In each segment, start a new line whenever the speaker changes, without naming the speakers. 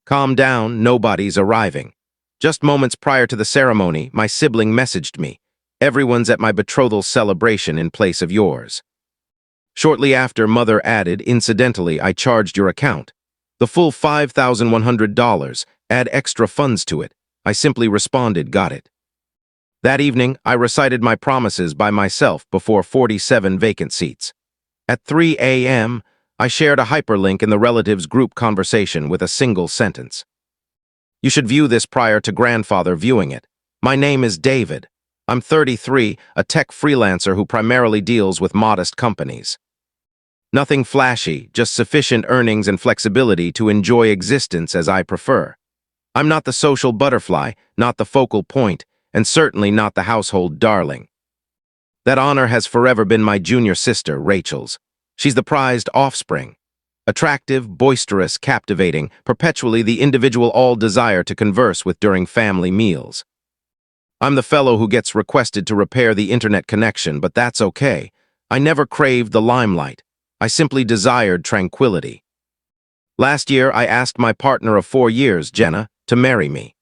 Calm down, nobody's arriving. Just moments prior to the ceremony, my sibling messaged me. Everyone's at my betrothal celebration in place of yours. Shortly after, Mother added, incidentally, I charged your account. The full $5,100, add extra funds to it. I simply responded, got it. That evening, I recited my promises by myself before 47 vacant seats. At 3 a.m., I shared a hyperlink in the relatives group conversation with a single sentence. You should view this prior to grandfather viewing it. My name is David. I'm 33, a tech freelancer who primarily deals with modest companies. Nothing flashy, just sufficient earnings and flexibility to enjoy existence as I prefer. I'm not the social butterfly, not the focal point, and certainly not the household darling. That honor has forever been my junior sister, Rachel's. She's the prized offspring. Attractive, boisterous, captivating, perpetually the individual all desire to converse with during family meals. I'm the fellow who gets requested to repair the internet connection, but that's okay. I never craved the limelight. I simply desired tranquility. Last year, I asked my partner of 4 years, Jenna, to marry me.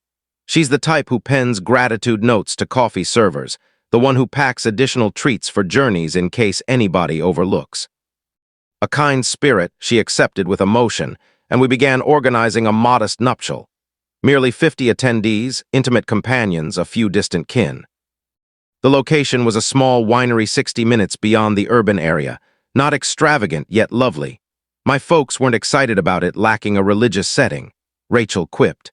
She's the type who pens gratitude notes to coffee servers, the one who packs additional treats for journeys in case anybody overlooks. A kind spirit, she accepted with emotion, and we began organizing a modest nuptial. Merely 50 attendees, intimate companions, a few distant kin. The location was a small winery 60 minutes beyond the urban area, not extravagant yet lovely. My folks weren't excited about it, lacking a religious setting, Rachel quipped.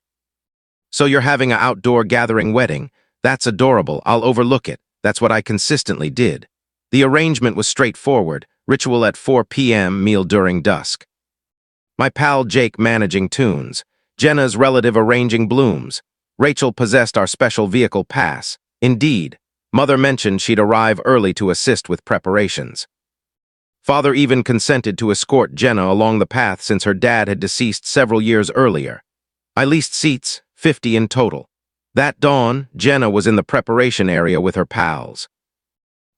So you're having an outdoor gathering wedding? That's adorable, I'll overlook it. That's what I consistently did. The arrangement was straightforward, ritual at 4 p.m., meal during dusk. My pal Jake managing tunes, Jenna's relative arranging blooms. Rachel possessed our special vehicle pass. Indeed, Mother mentioned she'd arrive early to assist with preparations. Father even consented to escort Jenna along the path since her dad had deceased several years earlier. I leased seats, 50 in total. That dawn, Jenna was in the preparation area with her pals.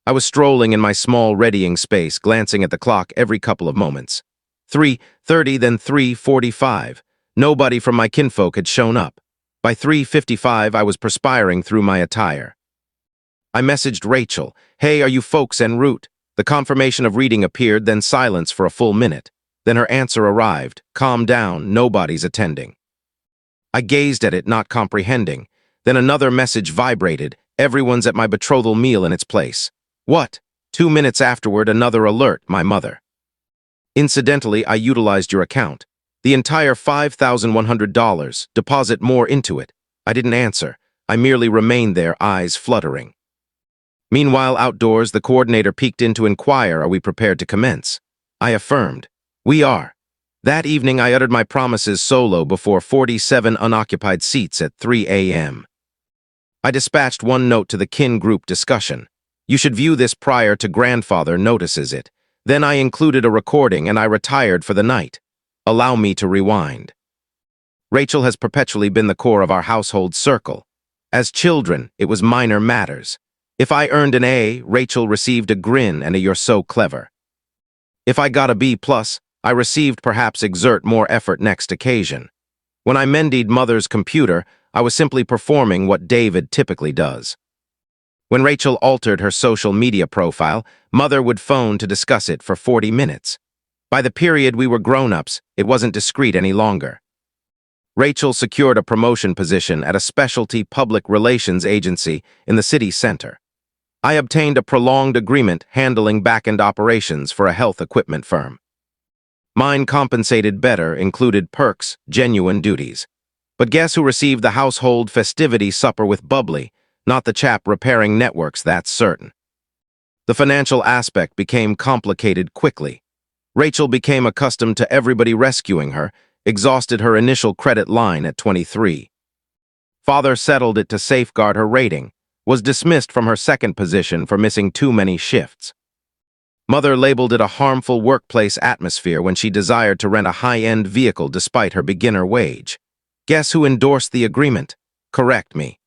I was strolling in my small readying space, glancing at the clock every couple of moments. 3:30, then 3:45. Nobody from my kinfolk had shown up. By 3:55, I was perspiring through my attire. I messaged Rachel, hey, are you folks en route? The confirmation of reading appeared, then silence for a full minute. Then her answer arrived, calm down, nobody's attending. I gazed at it, not comprehending. Then another message vibrated, everyone's at my betrothal meal in its place. What? 2 minutes afterward, another alert, my mother. Incidentally, I utilized your account. The entire $5,100, deposit more into it. I didn't answer. I merely remained there, eyes fluttering. Meanwhile, outdoors, the coordinator peeked in to inquire, are we prepared to commence? I affirmed. We are. That evening, I uttered my promises solo before 47 unoccupied seats at 3 a.m. I dispatched one note to the kin group discussion. You should view this prior to grandfather notices it. Then I included a recording and I retired for the night. Allow me to rewind. Rachel has perpetually been the core of our household circle. As children, it was minor matters. If I earned an A, Rachel received a grin and a you're so clever. If I got a B+, I received perhaps exert more effort next occasion. When I mended Mother's computer, I was simply performing what David typically does. When Rachel altered her social media profile, Mother would phone to discuss it for 40 minutes. By the period we were grown-ups, it wasn't discreet any longer. Rachel secured a promotion position at a specialty public relations agency in the city center. I obtained a prolonged agreement handling back-end operations for a health equipment firm. Mine compensated better, included perks, genuine duties. But guess who received the household festivity supper with bubbly? Not the chap repairing networks, that's certain. The financial aspect became complicated quickly. Rachel became accustomed to everybody rescuing her, exhausted her initial credit line at 23. Father settled it to safeguard her rating, was dismissed from her second position for missing too many shifts. Mother labeled it a harmful workplace atmosphere when she desired to rent a high-end vehicle despite her beginner wage. Guess who endorsed the agreement? Correct me.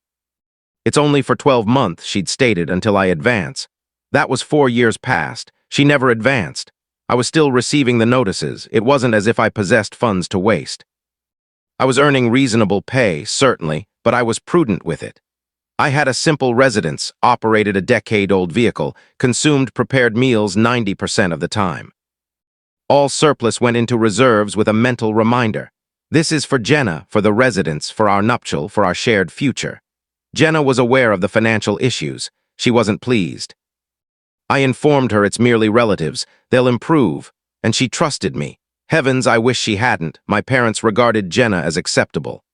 It's only for 12 months, she'd stated, until I advance. That was 4 years past. She never advanced. I was still receiving the notices. It wasn't as if I possessed funds to waste. I was earning reasonable pay, certainly, but I was prudent with it. I had a simple residence, operated a decade-old vehicle, consumed prepared meals 90% of the time. All surplus went into reserves with a mental reminder. This is for Jenna, for the residence, for our nuptial, for our shared future. Jenna was aware of the financial issues. She wasn't pleased. I informed her it's merely relatives, they'll improve, and she trusted me. Heavens, I wish she hadn't. My parents regarded Jenna as acceptable.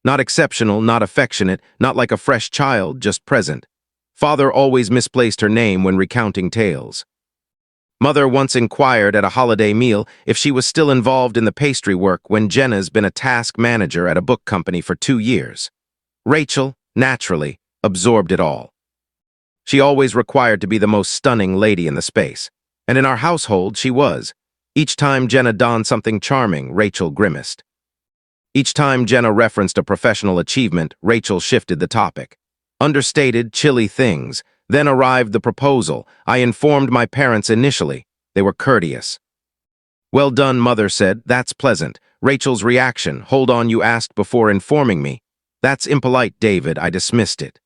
Not exceptional, not affectionate, not like a fresh child, just present. Father always misplaced her name when recounting tales. Mother once inquired at a holiday meal if she was still involved in the pastry work when Jenna's been a task manager at a book company for 2 years. Rachel, naturally, absorbed it all. She always required to be the most stunning lady in the space, and in our household she was. Each time Jenna donned something charming, Rachel grimaced. Each time Jenna referenced a professional achievement, Rachel shifted the topic. Understated, chilly things. Then arrived the proposal. I informed my parents initially. They were courteous. "Well done," Mother said. "That's pleasant." Rachel's reaction, "Hold on, you asked before informing me." "That's impolite, David." I dismissed it.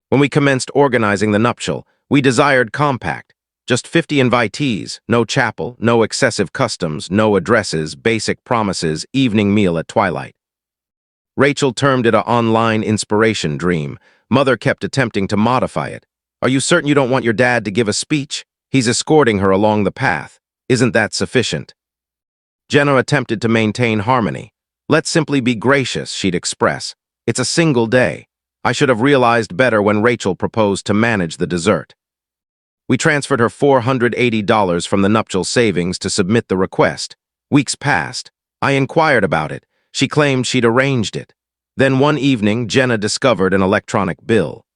When we commenced organizing the nuptial, we desired compact. Just 50 invitees, no chapel, no excessive customs, no addresses, basic promises, evening meal at twilight. Rachel termed it a online inspiration dream. Mother kept attempting to modify it. "Are you certain you don't want your dad to give a speech? He's escorting her along the path. Isn't that sufficient?" Jenna attempted to maintain harmony. "Let's simply be gracious," she'd express. "It's a single day. I should have realized better when Rachel proposed to manage the dessert." We transferred her $480 from the nuptial savings to submit the request. Weeks passed. I inquired about it. She claimed she'd arranged it. Then one evening, Jenna discovered an electronic bill.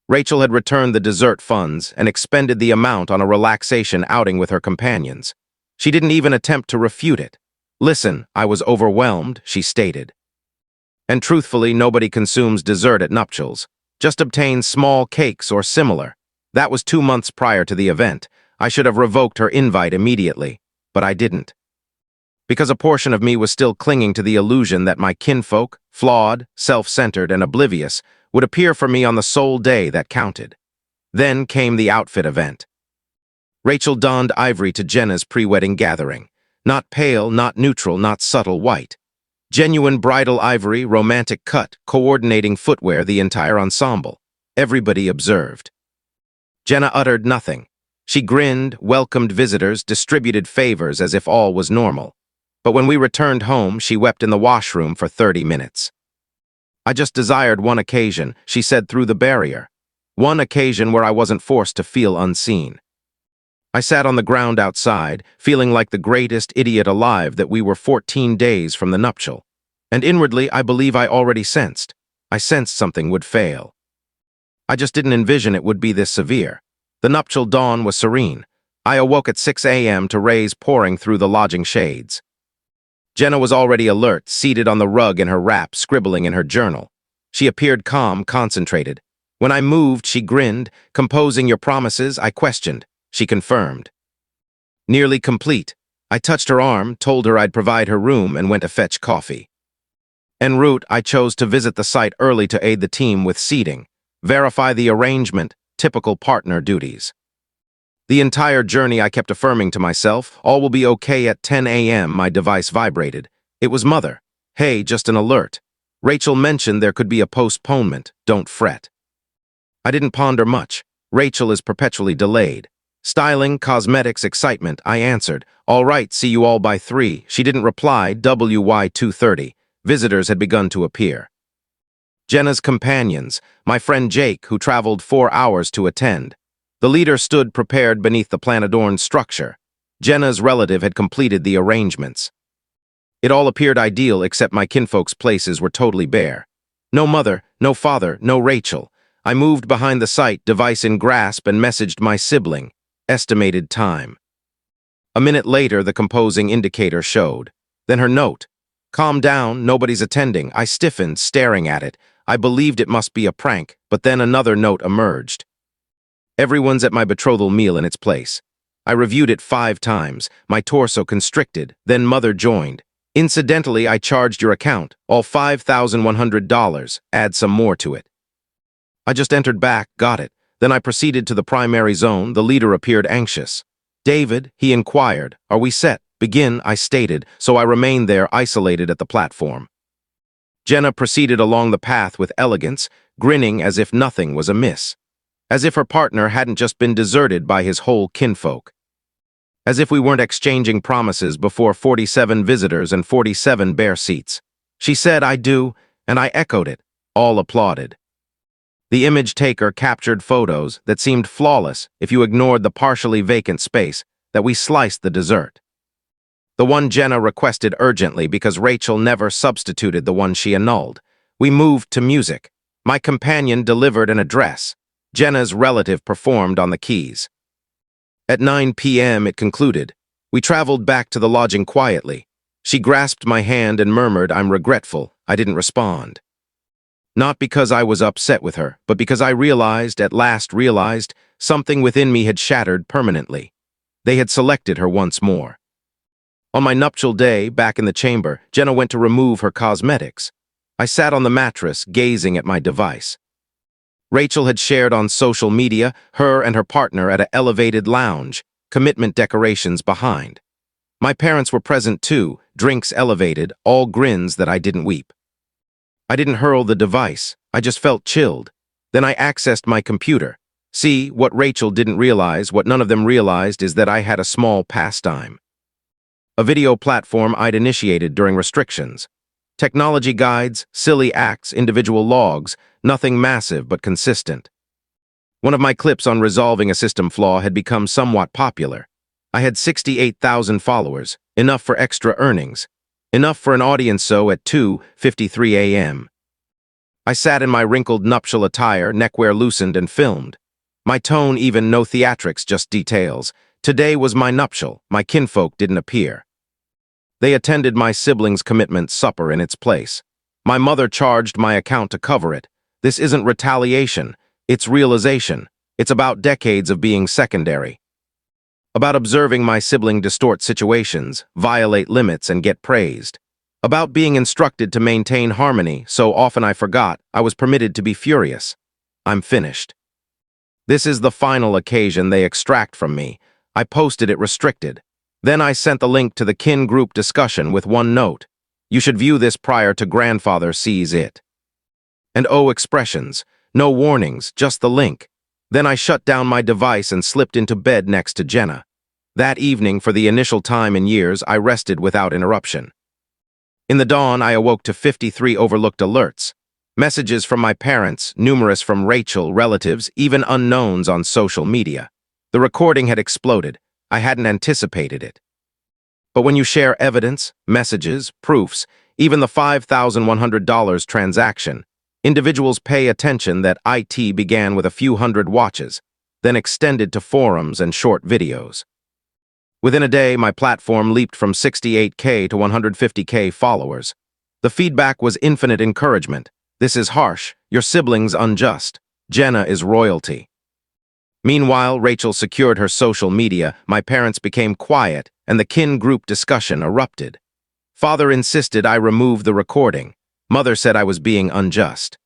Rachel had returned the dessert funds and expended the amount on a relaxation outing with her companions. She didn't even attempt to refute it. "Listen, I was overwhelmed," she stated. And truthfully, nobody consumes dessert at nuptials. Just obtain small cakes or similar. That was 2 months prior to the event. I should have revoked her invite immediately, but I didn't. Because a portion of me was still clinging to the illusion that my kinfolk, flawed, self-centered, and oblivious, would appear for me on the sole day that counted. Then came the outfit event. Rachel donned ivory to Jenna's pre-wedding gathering. Not pale, not neutral, not subtle white. Genuine bridal ivory, romantic cut, coordinating footwear, the entire ensemble. Everybody observed. Jenna uttered nothing. She grinned, welcomed visitors, distributed favors as if all was normal. But when we returned home, she wept in the washroom for 30 minutes. "I just desired one occasion," she said through the barrier. "One occasion where I wasn't forced to feel unseen." I sat on the ground outside, feeling like the greatest idiot alive that we were 14 days from the nuptial. And inwardly, I believe I already sensed. I sensed something would fail. I just didn't envision it would be this severe. The nuptial dawn was serene. I awoke at 6 a.m. to rays pouring through the lodging shades. Jenna was already alert, seated on the rug in her wrap, scribbling in her journal. She appeared calm, concentrated. When I moved, she grinned. "Composing your promises?" I questioned. She confirmed. "Nearly complete." I touched her arm, told her I'd provide her room, and went to fetch coffee. En route, I chose to visit the site early to aid the team with seating. Verify the arrangement, typical partner duties. The entire journey I kept affirming to myself, "All will be okay." At 10 a.m. my device vibrated. It was Mother. "Hey, just an alert. Rachel mentioned there could be a postponement. Don't fret." I didn't ponder much. Rachel is perpetually delayed. Styling, cosmetics, excitement, I answered. "All right, see you all by 3. She didn't reply. WY 2:30. Visitors had begun to appear. Jenna's companions, my friend Jake, who traveled 4 hours to attend. The leader stood prepared beneath the plan-adorned structure. Jenna's relative had completed the arrangements. It all appeared ideal except my kinfolk's places were totally bare. No mother, no father, no Rachel. I moved behind the site, device in grasp, and messaged my sibling. Estimated time. A minute later, the composing indicator showed. Then her note. "Calm down, nobody's attending." I stiffened, staring at it. I believed it must be a prank, but then another note emerged. "Everyone's at my betrothal meal in its place." I reviewed it 5 times, my torso constricted, then Mother joined. Incidentally, I charged your account, all $5,100, add some more to it. I just entered back, got it. Then I proceeded to the primary zone. The leader appeared anxious. David, he inquired, are we set? Begin, I stated, so I remained there isolated at the platform. Jenna proceeded along the path with elegance, grinning as if nothing was amiss. As if her partner hadn't just been deserted by his whole kinfolk. As if we weren't exchanging promises before 47 visitors and 47 bare seats. She said, I do, and I echoed it. All applauded. The image taker captured photos that seemed flawless if you ignored the partially vacant space that we sliced the dessert. The one Jenna requested urgently because Rachel never substituted the one she annulled. We moved to music. My companion delivered an address. Jenna's relative performed on the keys. At 9 p.m. it concluded. We traveled back to the lodging quietly. She grasped my hand and murmured, I'm regretful. I didn't respond. Not because I was upset with her, but because I at last realized, something within me had shattered permanently. They had selected her once more. On my nuptial day, back in the chamber, Jenna went to remove her cosmetics. I sat on the mattress, gazing at my device. Rachel had shared on social media, her and her partner at an elevated lounge, commitment decorations behind. My parents were present too, drinks elevated, all grins that I didn't weep. I didn't hurl the device, I just felt chilled. Then I accessed my computer. See, what Rachel didn't realize, what none of them realized, is that I had a small pastime. A video platform I'd initiated during restrictions. Technology guides, silly acts, individual logs, nothing massive but consistent. One of my clips on resolving a system flaw had become somewhat popular. I had 68,000 followers, enough for extra earnings, enough for an audience so at 2:53 a.m. I sat in my wrinkled nuptial attire, neckwear loosened and filmed. My tone even no theatrics, just details. Today was my nuptial, my kinfolk didn't appear. They attended my siblings' commitment supper in its place. My mother charged my account to cover it. This isn't retaliation, it's realization. It's about decades of being secondary. About observing my sibling distort situations, violate limits, and get praised. About being instructed to maintain harmony, so often I forgot I was permitted to be furious. I'm finished. This is the final occasion they extract from me. I posted it restricted. Then I sent the link to the kin group discussion with one note. You should view this prior to grandfather sees it. And expressions. No warnings, just the link. Then I shut down my device and slipped into bed next to Jenna. That evening, for the initial time in years, I rested without interruption. In the dawn, I awoke to 53 overlooked alerts. Messages from my parents, numerous from Rachel, relatives, even unknowns on social media. The recording had exploded. I hadn't anticipated it. But when you share evidence, messages, proofs, even the $5,100 transaction, individuals pay attention. That IT began with a few hundred watches, then extended to forums and short videos. Within a day, my platform leaped from 68K to 150K followers. The feedback was infinite encouragement. This is harsh. Your sibling's unjust. Jenna is royalty. Meanwhile, Rachel secured her social media, my parents became quiet, and the kin group discussion erupted. Father insisted I remove the recording. Mother said I was being unjust.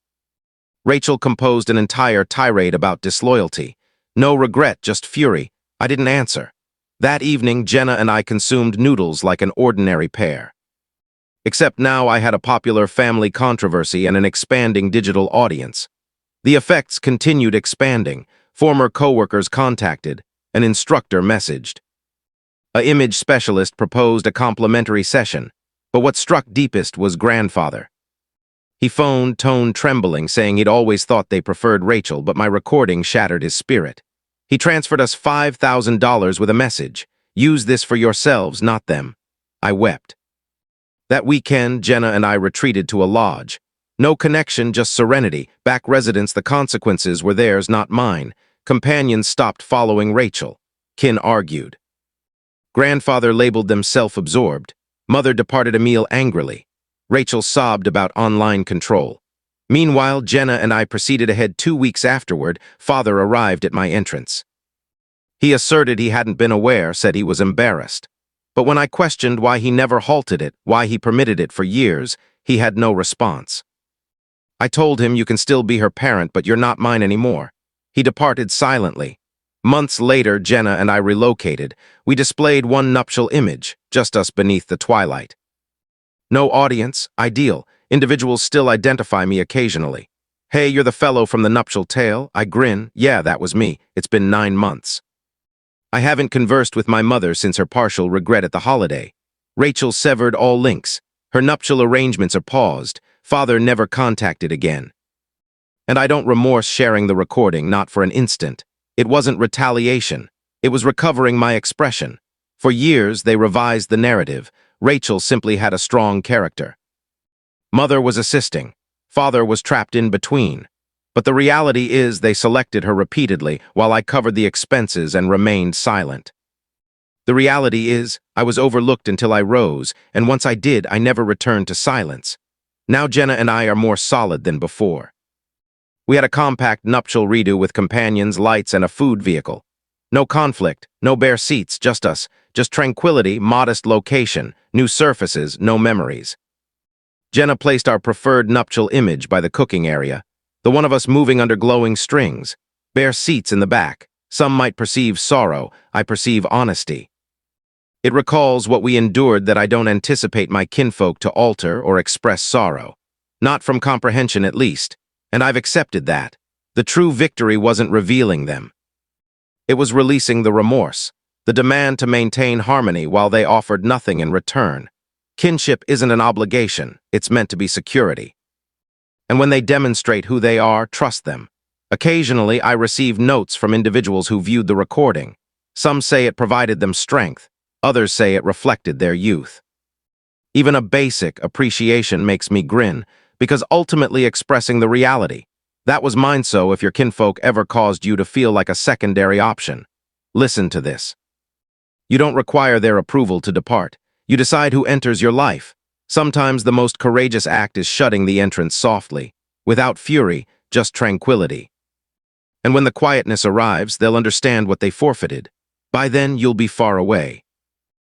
Rachel composed an entire tirade about disloyalty. No regret, just fury. I didn't answer. That evening, Jenna and I consumed noodles like an ordinary pair. Except now I had a popular family controversy and an expanding digital audience. The effects continued expanding. Former coworkers contacted. An instructor messaged. An image specialist proposed a complimentary session, but what struck deepest was grandfather. He phoned, tone trembling, saying he'd always thought they preferred Rachel, but my recording shattered his spirit. He transferred us $5,000 with a message. Use this for yourselves, not them. I wept. That weekend, Jenna and I retreated to a lodge. No connection, just serenity. Back residence, the consequences were theirs, not mine. Companions stopped following Rachel. Kin argued. Grandfather labeled them self-absorbed. Mother departed a meal angrily. Rachel sobbed about online control. Meanwhile, Jenna and I proceeded ahead 2 weeks afterward. Father arrived at my entrance. He asserted he hadn't been aware, said he was embarrassed. But when I questioned why he never halted it, why he permitted it for years, he had no response. I told him, "You can still be her parent, but you're not mine anymore." He departed silently. Months later, Jenna and I relocated. We displayed one nuptial image, just us beneath the twilight. No audience, ideal. Individuals still identify me occasionally. "Hey, you're the fellow from the nuptial tale?" I grin. "Yeah, that was me. It's been 9 months." I haven't conversed with my mother since her partial regret at the holiday. Rachel severed all links. Her nuptial arrangements are paused. Father never contacted again. And I don't remorse sharing the recording, not for an instant. It wasn't retaliation. It was recovering my expression. For years, they revised the narrative. Rachel simply had a strong character. Mother was assisting. Father was trapped in between. But the reality is they selected her repeatedly while I covered the expenses and remained silent. The reality is I was overlooked until I rose, and once I did, I never returned to silence. Now Jenna and I are more solid than before. We had a compact nuptial redo with companions, lights, and a food vehicle. No conflict, no bare seats, just us. Just tranquility, modest location, new surfaces, no memories. Jenna placed our preferred nuptial image by the cooking area, the one of us moving under glowing strings, bare seats in the back. Some might perceive sorrow, I perceive honesty. It recalls what we endured that I don't anticipate my kinfolk to alter or express sorrow. Not from comprehension at least, and I've accepted that. The true victory wasn't revealing them. It was releasing the remorse, the demand to maintain harmony while they offered nothing in return. Kinship isn't an obligation, it's meant to be security. And when they demonstrate who they are, trust them. Occasionally, I receive notes from individuals who viewed the recording. Some say it provided them strength, others say it reflected their youth. Even a basic appreciation makes me grin, because ultimately expressing the reality. That was mine, so if your kinfolk ever caused you to feel like a secondary option, listen to this. You don't require their approval to depart. You decide who enters your life. Sometimes the most courageous act is shutting the entrance softly, without fury, just tranquility. And when the quietness arrives, they'll understand what they forfeited. By then, you'll be far away.